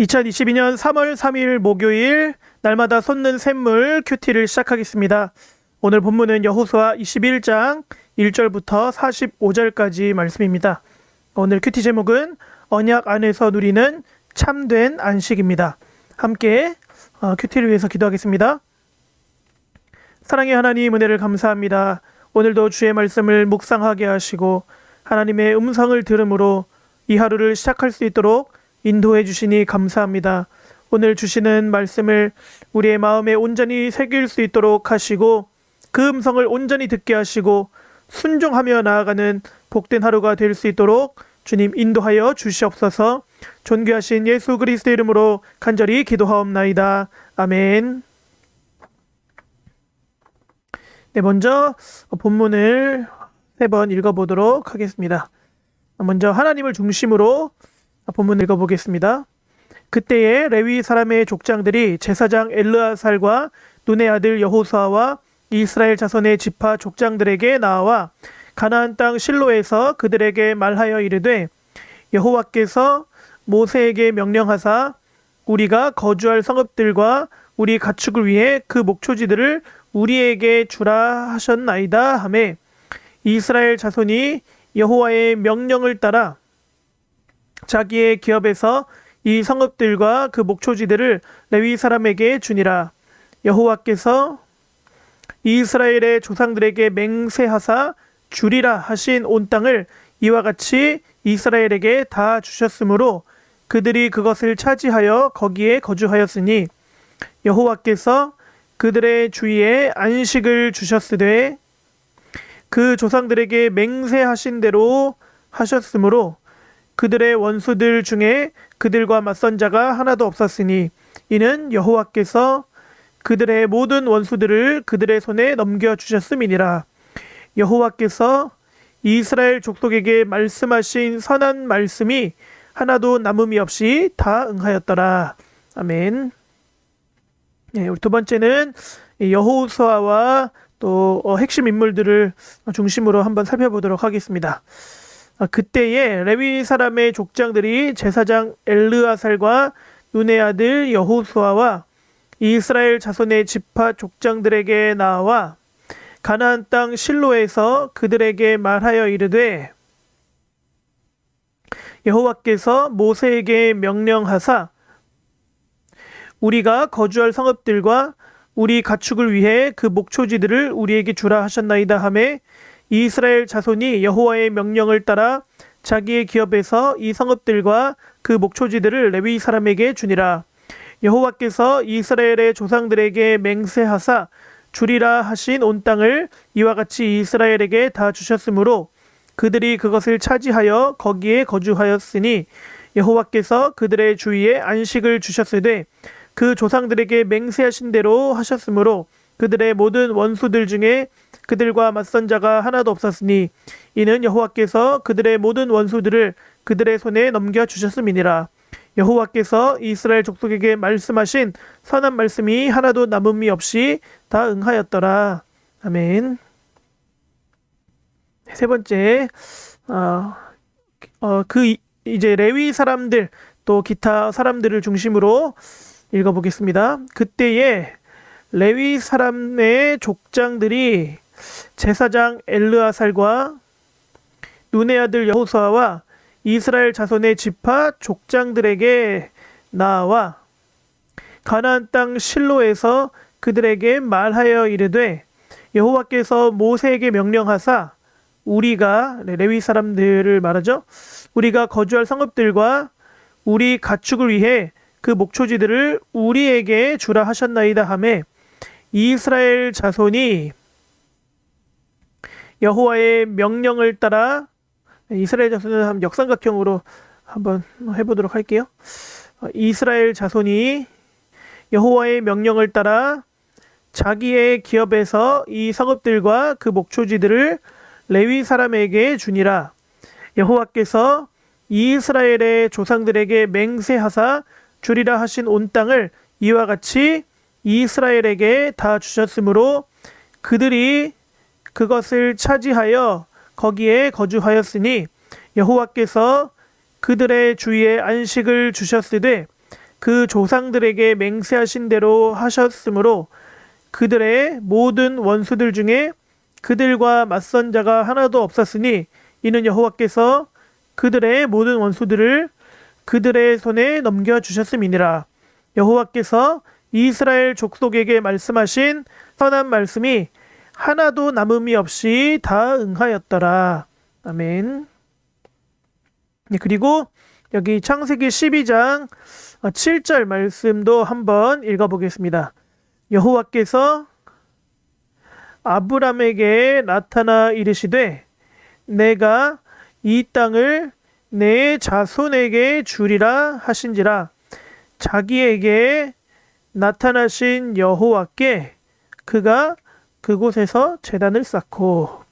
2022년 3월 3일 목요일 날마다 솟는 샘물 큐티를 시작하겠습니다. 오늘 본문은 여호수아 21장 1절부터 45절까지 말씀입니다. 오늘 큐티 제목은 언약 안에서 누리는 참된 안식입니다. 함께 큐티를 위해서 기도하겠습니다. 사랑의 하나님, 은혜를 감사합니다. 오늘도 주의 말씀을 묵상하게 하시고 하나님의 음성을 들음으로 이 하루를 시작할 수 있도록 인도해 주시니 감사합니다. 오늘 주시는 말씀을 우리의 마음에 온전히 새길 수 있도록 하시고 그 음성을 온전히 듣게 하시고 순종하며 나아가는 복된 하루가 될 수 있도록 주님 인도하여 주시옵소서. 존귀하신 예수 그리스도 이름으로 간절히 기도하옵나이다. 아멘. 네, 먼저 본문을 3번 읽어보도록 하겠습니다. 먼저 하나님을 중심으로 본문 읽어보겠습니다. 그때에 레위 사람의 족장들이 제사장 엘르아살과 눈의 아들 여호수아와 이스라엘 자손의 지파 족장들에게 나와 가나안 땅 실로에서 그들에게 말하여 이르되 여호와께서 모세에게 명령하사 우리가 거주할 성읍들과 우리 가축을 위해 그 목초지들을 우리에게 주라 하셨나이다 하매 이스라엘 자손이 여호와의 명령을 따라 자기의 기업에서 이 성읍들과 그 목초지들을 레위 사람에게 주니라. 여호와께서 이스라엘의 조상들에게 맹세하사 주리라 하신 온 땅을 이와 같이 이스라엘에게 다 주셨으므로 그들이 그것을 차지하여 거기에 거주하였으니 여호와께서 그들의 주위에 안식을 주셨으되 그 조상들에게 맹세하신 대로 하셨으므로 그들의 원수들 중에 그들과 맞선 자가 하나도 없었으니 이는 여호와께서 그들의 모든 원수들을 그들의 손에 넘겨주셨음이니라. 여호와께서 이스라엘 족속에게 말씀하신 선한 말씀이 하나도 남음이 없이 다 응하였더라. 아멘. 네, 우리 두 번째는 여호수아와 또 핵심 인물들을 중심으로 한번 살펴보도록 하겠습니다. 그때에 레위 사람의 족장들이 제사장 엘르아살과 눈의 아들 여호수아와 이스라엘 자손의 지파 족장들에게 나와 가나안 땅 실로에서 그들에게 말하여 이르되 여호와께서 모세에게 명령하사 우리가 거주할 성읍들과 우리 가축을 위해 그 목초지들을 우리에게 주라 하셨나이다 하매 이스라엘 자손이 여호와의 명령을 따라 자기의 기업에서 이 성읍들과 그 목초지들을 레위 사람에게 주니라. 여호와께서 이스라엘의 조상들에게 맹세하사 주리라 하신 온 땅을 이와 같이 이스라엘에게 다 주셨으므로 그들이 그것을 차지하여 거기에 거주하였으니 여호와께서 그들의 주위에 안식을 주셨으되 그 조상들에게 맹세하신 대로 하셨으므로 그들의 모든 원수들 중에 그들과 맞선 자가 하나도 없었으니 이는 여호와께서 그들의 모든 원수들을 그들의 손에 넘겨주셨음이니라. 여호와께서 이스라엘 족속에게 말씀하신 선한 말씀이 하나도 남음이 없이 다 응하였더라. 아멘. 세 번째, 이제 레위 사람들 또 기타 사람들을 중심으로 읽어보겠습니다. 그때에 레위 사람의 족장들이 제사장 엘르아살과 눈의 아들 여호수아와 이스라엘 자손의 지파 족장들에게 나와 가나안 땅 실로에서 그들에게 말하여 이르되 여호와께서 모세에게 명령하사 우리가 레위 사람들을 말하죠. 우리가 거주할 성읍들과 우리 가축을 위해 그 목초지들을 우리에게 주라 하셨나이다 하매 이스라엘 자손이 여호와의 명령을 따라 이스라엘 자손은 한 역삼각형으로 한번 해보도록 할게요. 이스라엘 자손이 여호와의 명령을 따라 자기의 기업에서 이 성읍들과 그 목초지들을 레위 사람에게 주니라. 여호와께서 이스라엘의 조상들에게 맹세하사 주리라 하신 온 땅을 이와 같이 이스라엘에게 다 주셨으므로 그들이 그것을 차지하여 거기에 거주하였으니 여호와께서 그들의 주위에 안식을 주셨으되 그 조상들에게 맹세하신 대로 하셨으므로 그들의 모든 원수들 중에 그들과 맞선 자가 하나도 없었으니 이는 여호와께서 그들의 모든 원수들을 그들의 손에 넘겨주셨음이니라. 여호와께서 이스라엘 족속에게 말씀하신 선한 말씀이 하나도 남음이 없이 다 응하였더라. 아멘. 그리고 여기 창세기 12장 7절 말씀도 한번 읽어보겠습니다. 여호와께서 아브람에게 나타나 이르시되 내가 이 땅을 내 자손에게 주리라 하신지라. 자기에게 나타나신 여호와께 그가 그곳에서 제단을 쌓고.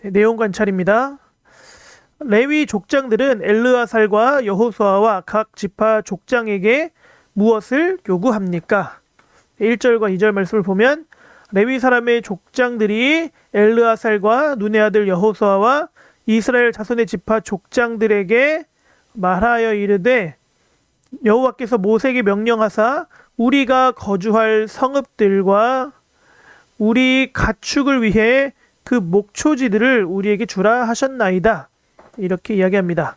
내용 관찰입니다. 레위 족장들은 엘르아살과 여호수아와 각 지파 족장에게 무엇을 요구합니까? 1절과 2절 말씀을 보면 레위 사람의 족장들이 엘르아살과 눈의 아들 여호수아와 이스라엘 자손의 지파 족장들에게 말하여 이르되 여호와께서 모세에게 명령하사 우리가 거주할 성읍들과 우리 가축을 위해 그 목초지들을 우리에게 주라 하셨나이다. 이렇게 이야기합니다.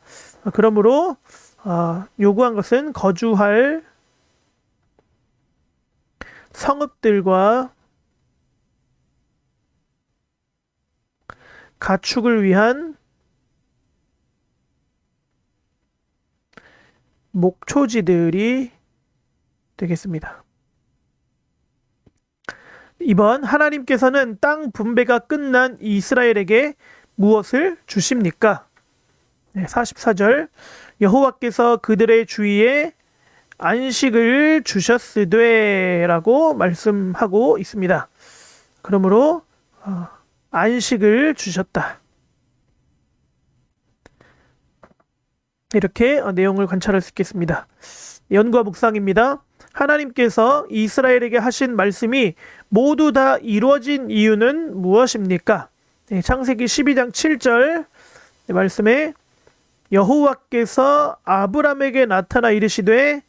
그러므로 요구한 것은 거주할 성읍들과 가축을 위한 목초지들이 되겠습니다. 2번, 하나님께서는 땅 분배가 끝난 이스라엘에게 무엇을 주십니까? 44절, 여호와께서 그들의 주위에 안식을 주셨으되 라고 말씀하고 있습니다. 그러므로 안식을 주셨다. 이렇게 내용을 관찰할 수 있겠습니다. 연구와 묵상입니다. 하나님께서 이스라엘에게 하신 말씀이 모두 다 이루어진 이유는 무엇입니까? 창세기 12장 7절 말씀에 여호와께서 아브람에게 나타나 이르시되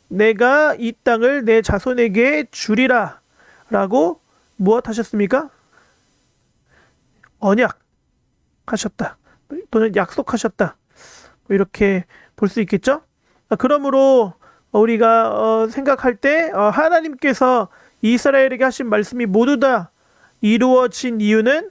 내가 이 땅을 내 자손에게 주리라 라고 무엇 하셨습니까? 언약하셨다. 또는 약속하셨다. 이렇게 볼 수 있겠죠? 그러므로 우리가 생각할 때 하나님께서 이스라엘에게 하신 말씀이 모두 다 이루어진 이유는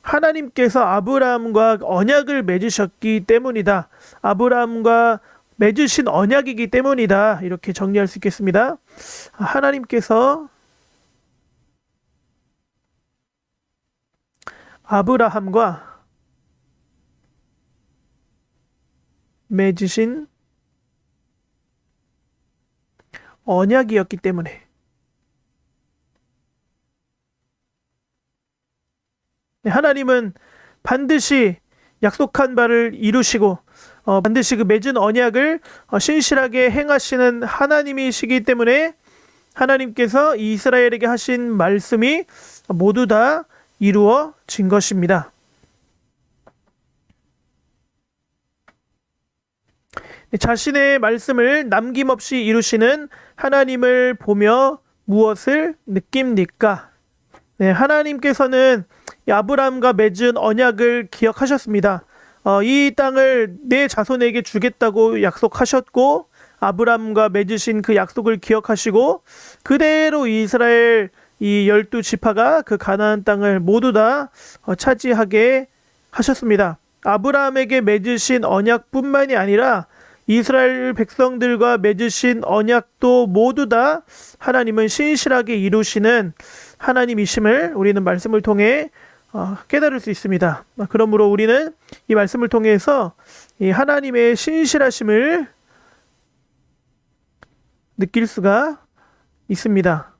하나님께서 아브라함과 언약을 맺으셨기 때문이다. 아브라함과 맺으신 언약이기 때문이다. 이렇게 정리할 수 있겠습니다. 하나님께서 아브라함과 맺으신 언약이었기 때문에 하나님은 반드시 약속한 바를 이루시고 반드시 그 맺은 언약을 신실하게 행하시는 하나님이시기 때문에 하나님께서 이스라엘에게 하신 말씀이 모두 다 이루어진 것입니다. 자신의 말씀을 남김없이 이루시는 하나님을 보며 무엇을 느낍니까? 하나님께서는 아브라함과 맺은 언약을 기억하셨습니다. 이 땅을 내 자손에게 주겠다고 약속하셨고 아브라함과 맺으신 그 약속을 기억하시고 그대로 이스라엘 이 12지파가 그 가나안 땅을 모두 다 차지하게 하셨습니다. 아브라함에게 맺으신 언약뿐만이 아니라 이스라엘 백성들과 맺으신 언약도 모두 다 하나님은 신실하게 이루시는 하나님이심을 우리는 말씀을 통해 깨달을 수 있습니다. 그러므로 우리는 이 말씀을 통해서 이 하나님의 신실하심을 느낄 수가 있습니다.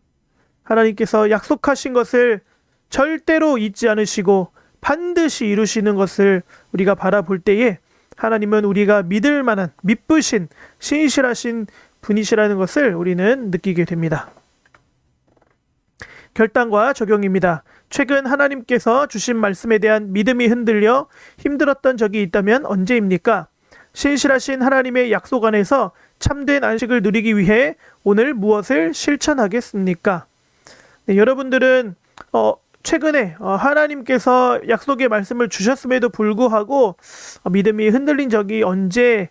하나님께서 약속하신 것을 절대로 잊지 않으시고 반드시 이루시는 것을 우리가 바라볼 때에 하나님은 우리가 믿을 만한 믿으신 신실하신 분이시라는 것을 우리는 느끼게 됩니다. 결단과 적용입니다. 최근 하나님께서 주신 말씀에 대한 믿음이 흔들려 힘들었던 적이 있다면 언제입니까? 신실하신 하나님의 약속 안에서 참된 안식을 누리기 위해 오늘 무엇을 실천하겠습니까? 네, 여러분들은 최근에 하나님께서 약속의 말씀을 주셨음에도 불구하고 믿음이 흔들린 적이 언제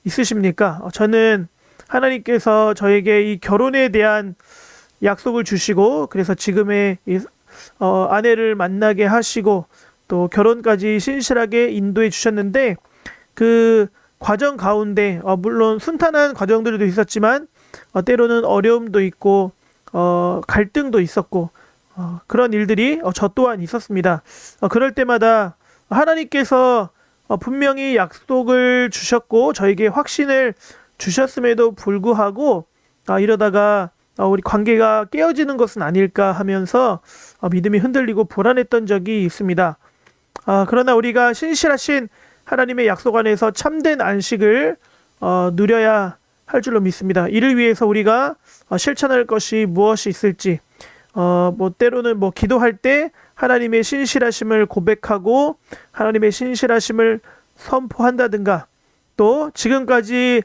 있으십니까? 저는 하나님께서 저에게 이 결혼에 대한 약속을 주시고, 그래서 지금의 아내를 만나게 하시고 또 결혼까지 신실하게 인도해 주셨는데, 그 과정 가운데 물론 순탄한 과정들도 있었지만 때로는 어려움도 있고 갈등도 있었고 그런 일들이 저 또한 있었습니다. 그럴 때마다 하나님께서 분명히 약속을 주셨고 저에게 확신을 주셨음에도 불구하고 이러다가 우리 관계가 깨어지는 것은 아닐까 하면서 믿음이 흔들리고 불안했던 적이 있습니다. 그러나 우리가 신실하신 하나님의 약속 안에서 참된 안식을 누려야 할 줄로 믿습니다. 이를 위해서 우리가 실천할 것이 무엇이 있을지, 때로는 기도할 때 하나님의 신실하심을 고백하고 하나님의 신실하심을 선포한다든가, 또 지금까지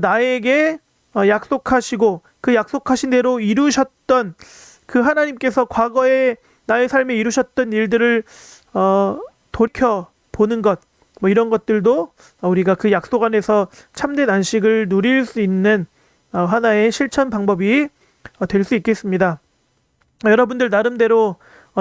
나에게 약속하시고 그 약속하신 대로 이루셨던 그 하나님께서 과거에 나의 삶에 이루셨던 일들을 돌이켜 보는 것, 이런 것들도 우리가 그 약속 안에서 참된 안식을 누릴 수 있는 하나의 실천 방법이 될 수 있겠습니다. 여러분들 나름대로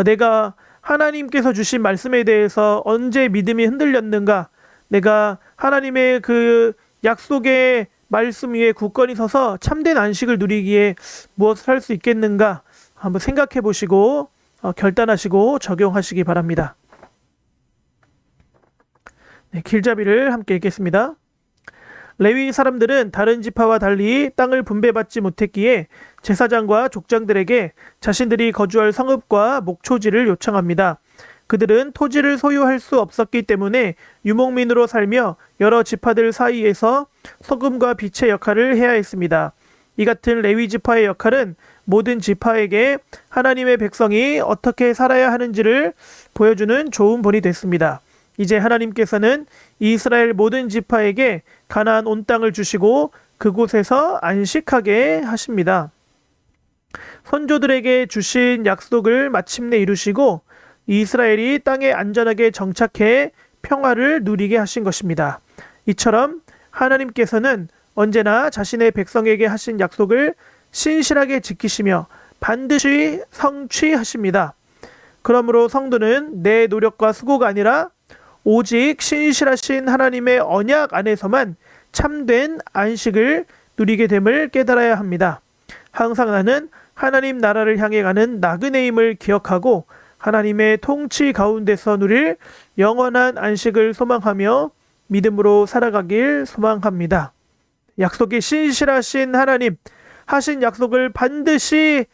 내가 하나님께서 주신 말씀에 대해서 언제 믿음이 흔들렸는가, 내가 하나님의 그 약속의 말씀 위에 굳건히 서서 참된 안식을 누리기에 무엇을 할 수 있겠는가 한번 생각해 보시고 결단하시고 적용하시기 바랍니다. 네, 길잡이를 함께 읽겠습니다. 레위 사람들은 다른 지파와 달리 땅을 분배받지 못했기에 제사장과 족장들에게 자신들이 거주할 성읍과 목초지를 요청합니다. 그들은 토지를 소유할 수 없었기 때문에 유목민으로 살며 여러 지파들 사이에서 소금과 빛의 역할을 해야 했습니다. 이 같은 레위 지파의 역할은 모든 지파에게 하나님의 백성이 어떻게 살아야 하는지를 보여주는 좋은 본이 됐습니다. 이제 하나님께서는 이스라엘 모든 지파에게 가나안 온 땅을 주시고 그곳에서 안식하게 하십니다. 선조들에게 주신 약속을 마침내 이루시고 이스라엘이 땅에 안전하게 정착해 평화를 누리게 하신 것입니다. 이처럼 하나님께서는 언제나 자신의 백성에게 하신 약속을 신실하게 지키시며 반드시 성취하십니다. 그러므로 성도는 내 노력과 수고가 아니라 오직 신실하신 하나님의 언약 안에서만 참된 안식을 누리게 됨을 깨달아야 합니다. 항상 나는 하나님 나라를 향해 가는 나그네임을 기억하고 하나님의 통치 가운데서 누릴 영원한 안식을 소망하며 믿음으로 살아가길 소망합니다. 약속이 신실하신 하나님, 하신 약속을 반드시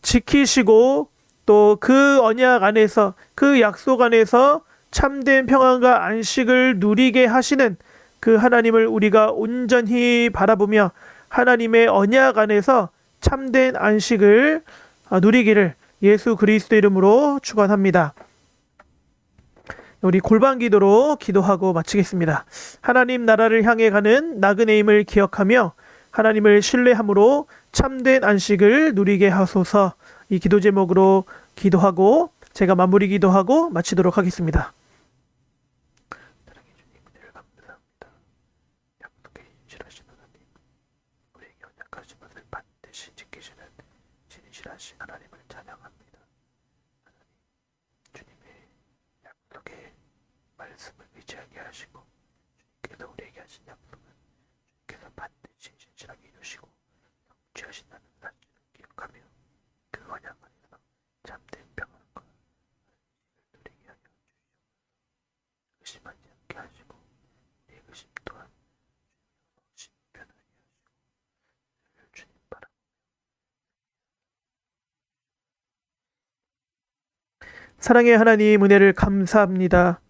지키시고 또 그 언약 안에서, 그 약속 안에서 참된 평안과 안식을 누리게 하시는 그 하나님을 우리가 온전히 바라보며 하나님의 언약 안에서 참된 안식을 누리기를 예수 그리스도 이름으로 축원합니다. 우리 골방 기도로 기도하고 마치겠습니다. 하나님 나라를 향해 가는 나그네임을 기억하며 하나님을 신뢰함으로 참된 안식을 누리게 하소서. 이 기도 제목으로 기도하고 제가 마무리 기도하고 마치도록 하겠습니다. 신실하신 하나님을 찬양합니다. 하나님, 주님의 약속의 말씀을 의지하게 하시고 주님께서 우리에게 하신 약속은 주님께서 반드시 신실하게 이루시고 성취하신다는 사실을 기억하며 그 언약 안에서 참된 평안과 안식을 누리게 하여 주시옵소서. 의심하지 않게 하시고 우리의 의심 또한 주님의 신이 변하게 하시고 늘 주님 바라 사랑의 하나님, 은혜를 감사합니다.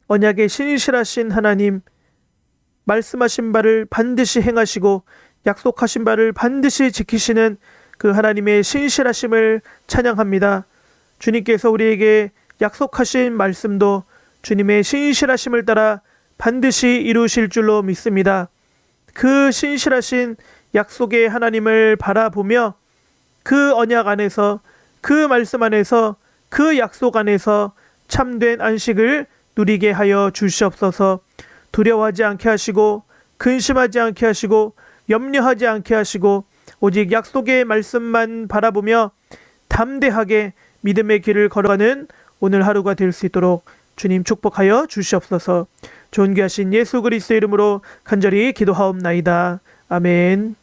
언약의 신실하신 하나님, 말씀하신 바를 반드시 행하시고 약속하신 바를 반드시 지키시는 그 하나님의 신실하심을 찬양합니다. 주님께서 우리에게 약속하신 말씀도 주님의 신실하심을 따라 반드시 이루실 줄로 믿습니다. 그 신실하신 약속의 하나님을 바라보며 그 언약 안에서, 그 말씀 안에서, 그 약속 안에서 참된 안식을 누리게 하여 주시옵소서. 두려워하지 않게 하시고 근심하지 않게 하시고 염려하지 않게 하시고 오직 약속의 말씀만 바라보며 담대하게 믿음의 길을 걸어가는 오늘 하루가 될 수 있도록 주님 축복하여 주시옵소서. 존귀하신 예수 그리스도의 이름으로 간절히 기도하옵나이다. 아멘.